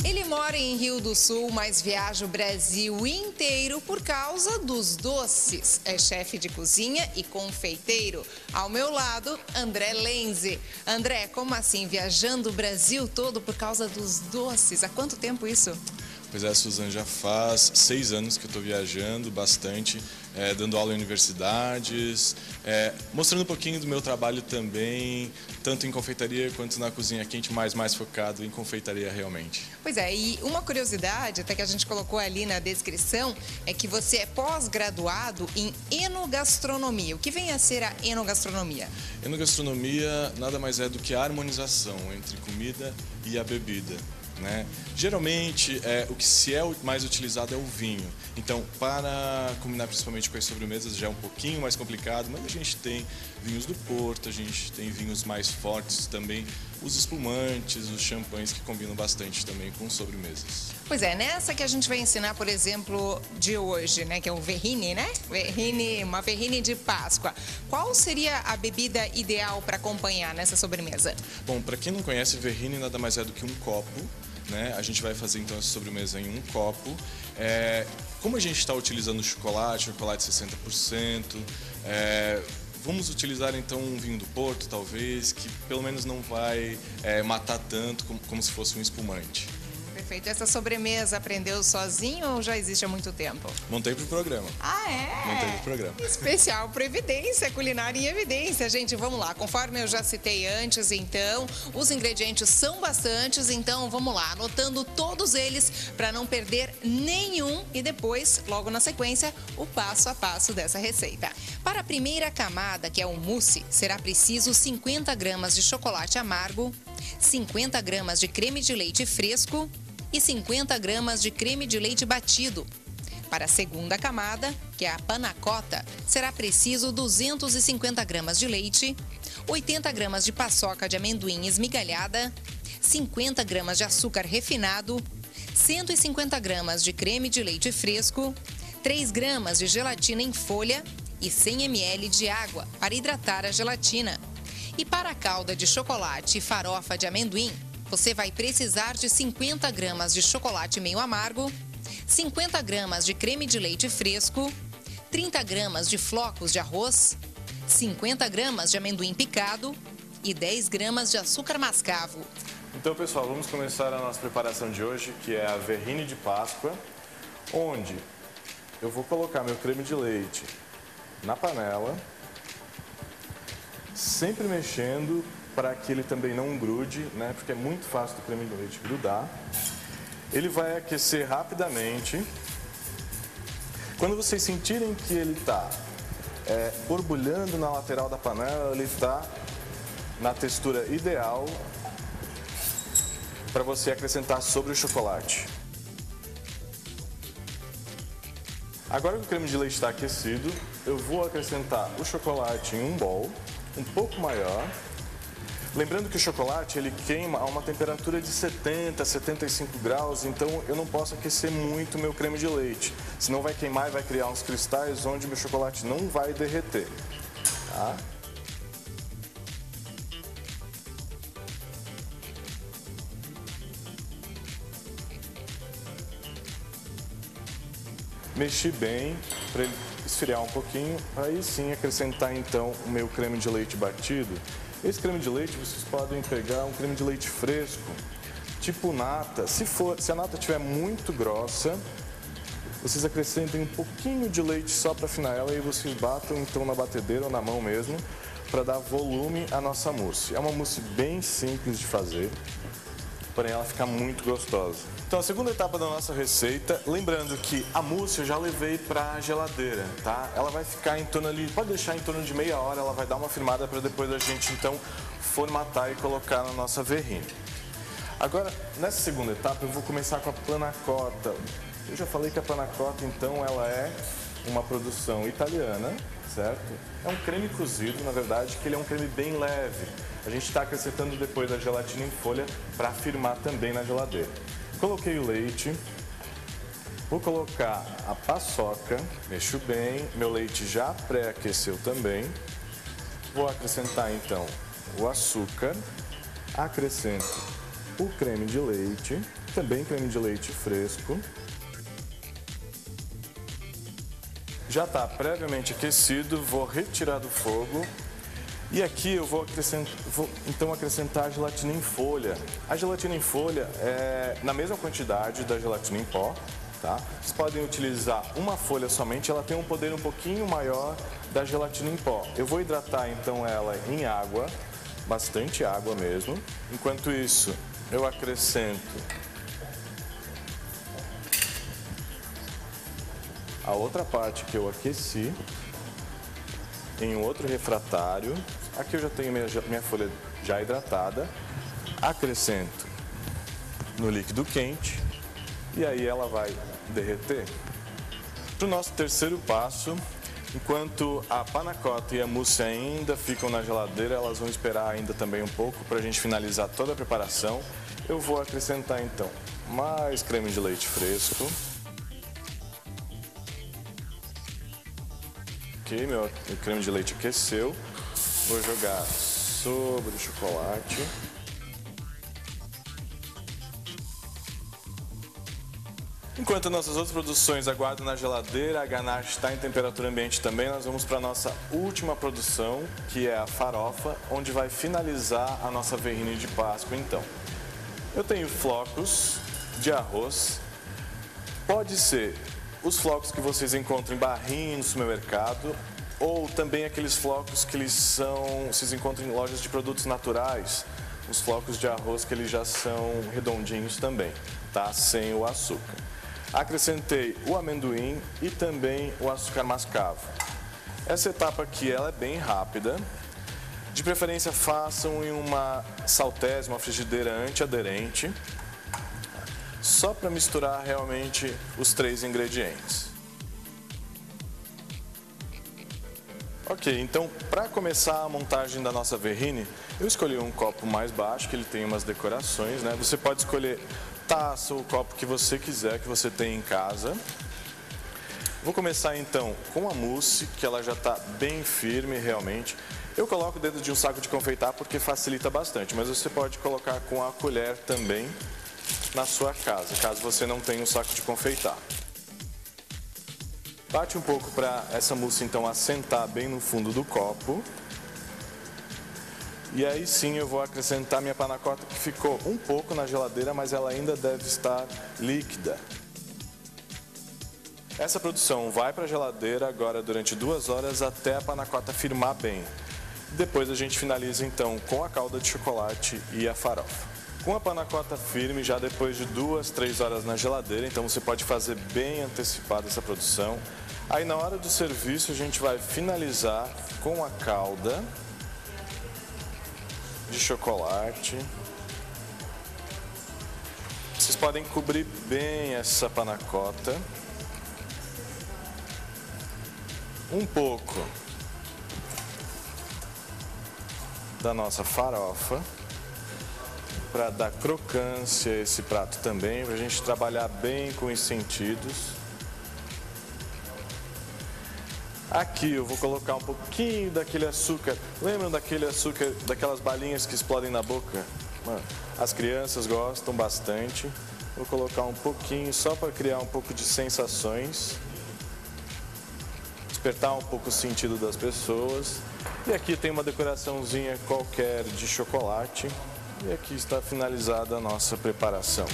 Ele mora em Rio do Sul, mas viaja o Brasil inteiro por causa dos doces. É chefe de cozinha e confeiteiro. Ao meu lado, André Lenze. André, como assim? Viajando o Brasil todo por causa dos doces? Há quanto tempo isso? Pois é, Suzana, já faz 6 anos que eu estou viajando bastante, dando aula em universidades, mostrando um pouquinho do meu trabalho também, tanto em confeitaria quanto na cozinha quente, mas mais focado em confeitaria realmente. Pois é, e uma curiosidade, até que a gente colocou ali na descrição, é que você é pós-graduado em enogastronomia. O que vem a ser a enogastronomia? Enogastronomia nada mais é do que a harmonização entre comida e a bebida. Né? Geralmente, o que se é mais utilizado é o vinho. Então, para combinar principalmente com as sobremesas já é um pouquinho mais complicado, mas a gente tem vinhos do Porto, a gente tem vinhos mais fortes também, os espumantes, os champanhes que combinam bastante também com sobremesas. Pois é, nessa que a gente vai ensinar, por exemplo, de hoje, né, que é o verrine, né? Uma verrine de Páscoa. Qual seria a bebida ideal para acompanhar nessa sobremesa? Bom, para quem não conhece, verrine nada mais é do que um copo. Né? A gente vai fazer então essa sobremesa em um copo. Como a gente está utilizando chocolate 60%, vamos utilizar então um vinho do Porto, talvez, que pelo menos não vai matar tanto como se fosse um espumante. Perfeito. Essa sobremesa aprendeu sozinho ou já existe há muito tempo? Montei pro programa. Ah, é? Montei pro programa. Especial Previdência, culinária em evidência. Gente, vamos lá. Conforme eu já citei antes, então, os ingredientes são bastantes, então vamos lá, anotando todos eles para não perder nenhum e depois, logo na sequência, o passo a passo dessa receita. Para a primeira camada, que é o mousse, será preciso 50 gramas de chocolate amargo, 50 gramas de creme de leite fresco e 50 gramas de creme de leite batido. Para a segunda camada, que é a panna cotta, será preciso 250 gramas de leite, 80 gramas de paçoca de amendoim esmigalhada, 50 gramas de açúcar refinado, 150 gramas de creme de leite fresco, 3 gramas de gelatina em folha e 100 ml de água para hidratar a gelatina. E para a calda de chocolate e farofa de amendoim, você vai precisar de 50 gramas de chocolate meio amargo, 50 gramas de creme de leite fresco, 30 gramas de flocos de arroz, 50 gramas de amendoim picado e 10 gramas de açúcar mascavo. Então, pessoal, vamos começar a nossa preparação de hoje, que é a verrine de Páscoa, onde eu vou colocar meu creme de leite na panela, sempre mexendo para que ele também não grude, né? Porque é muito fácil do creme de leite grudar. Ele vai aquecer rapidamente. Quando vocês sentirem que ele está borbulhando na lateral da panela, ele está na textura ideal para você acrescentar sobre o chocolate. Agora que o creme de leite está aquecido, eu vou acrescentar o chocolate em um bowl, um pouco maior. Lembrando que o chocolate ele queima a uma temperatura de 70, 75 graus, então eu não posso aquecer muito o meu creme de leite, senão vai queimar e vai criar uns cristais onde o meu chocolate não vai derreter. Tá? Mexi bem para ele esfriar um pouquinho, aí sim acrescentar então o meu creme de leite batido. Esse creme de leite vocês podem pegar um creme de leite fresco, tipo nata. Se a nata estiver muito grossa, vocês acrescentem um pouquinho de leite só para afinar ela e vocês batam então na batedeira ou na mão mesmo para dar volume à nossa mousse. É uma mousse bem simples de fazer, porém ela fica muito gostosa. Então a segunda etapa da nossa receita, lembrando que a mousse eu já levei para a geladeira, tá? Ela vai ficar em torno ali, pode deixar em torno de meia hora, ela vai dar uma firmada para depois a gente então formatar e colocar na nossa verrine. Agora, nessa segunda etapa eu vou começar com a panna cotta. Eu já falei que a panna cotta então ela é uma produção italiana, certo? É um creme cozido, na verdade, que ele é um creme bem leve. A gente está acrescentando depois a gelatina em folha para firmar também na geladeira. Coloquei o leite, vou colocar a paçoca, mexo bem, meu leite já pré-aqueceu também. Vou acrescentar então o açúcar, acrescento o creme de leite, também creme de leite fresco. Já está previamente aquecido, vou retirar do fogo. E aqui eu vou então acrescentar a gelatina em folha. A gelatina em folha é na mesma quantidade da gelatina em pó, tá? Vocês podem utilizar uma folha somente, ela tem um poder um pouquinho maior da gelatina em pó. Eu vou hidratar então ela em água, bastante água mesmo. Enquanto isso, eu acrescento a outra parte que eu aqueci em um outro refratário. Aqui eu já tenho minha folha já hidratada. Acrescento no líquido quente e aí ela vai derreter. Para o nosso terceiro passo, enquanto a panna cotta e a mousse ainda ficam na geladeira, elas vão esperar ainda também um pouco para a gente finalizar toda a preparação. Eu vou acrescentar então mais creme de leite fresco. Ok, meu creme de leite aqueceu. Vou jogar sobre o chocolate. Enquanto nossas outras produções aguardam na geladeira, a ganache está em temperatura ambiente também, nós vamos para a nossa última produção, que é a farofa, onde vai finalizar a nossa terrine de Páscoa então. Eu tenho flocos de arroz, pode ser os flocos que vocês encontram em barrinha no supermercado, ou também aqueles flocos que vocês encontram em lojas de produtos naturais, os flocos de arroz que eles já são redondinhos também, tá? Sem o açúcar. Acrescentei o amendoim e também o açúcar mascavo. Essa etapa aqui ela é bem rápida. De preferência façam em uma saltese, uma frigideira antiaderente, só para misturar realmente os três ingredientes. Ok, então para começar a montagem da nossa terrine, eu escolhi um copo mais baixo, que ele tem umas decorações, né? Você pode escolher taça ou copo que você quiser, que você tem em casa. Vou começar então com a mousse, que ela já está bem firme realmente. Eu coloco dentro de um saco de confeitar porque facilita bastante, mas você pode colocar com a colher também na sua casa, caso você não tenha um saco de confeitar. Bate um pouco para essa mousse então assentar bem no fundo do copo. E aí sim eu vou acrescentar minha panna cotta, que ficou um pouco na geladeira, mas ela ainda deve estar líquida. Essa produção vai para a geladeira agora durante 2 horas até a panna cotta firmar bem. Depois a gente finaliza então com a calda de chocolate e a farofa. Com a panna cotta firme, já depois de 2, 3 horas na geladeira, então você pode fazer bem antecipada essa produção. Aí na hora do serviço a gente vai finalizar com a calda de chocolate. Vocês podem cobrir bem essa panna cotta. Um pouco da nossa farofa, para dar crocância a esse prato também, para a gente trabalhar bem com os sentidos. Aqui eu vou colocar um pouquinho daquele açúcar. Lembram daquele açúcar, daquelas balinhas que explodem na boca? As crianças gostam bastante. Vou colocar um pouquinho só para criar um pouco de sensações. Despertar um pouco o sentido das pessoas. E aqui tem uma decoraçãozinha qualquer de chocolate. E aqui está finalizada a nossa preparação.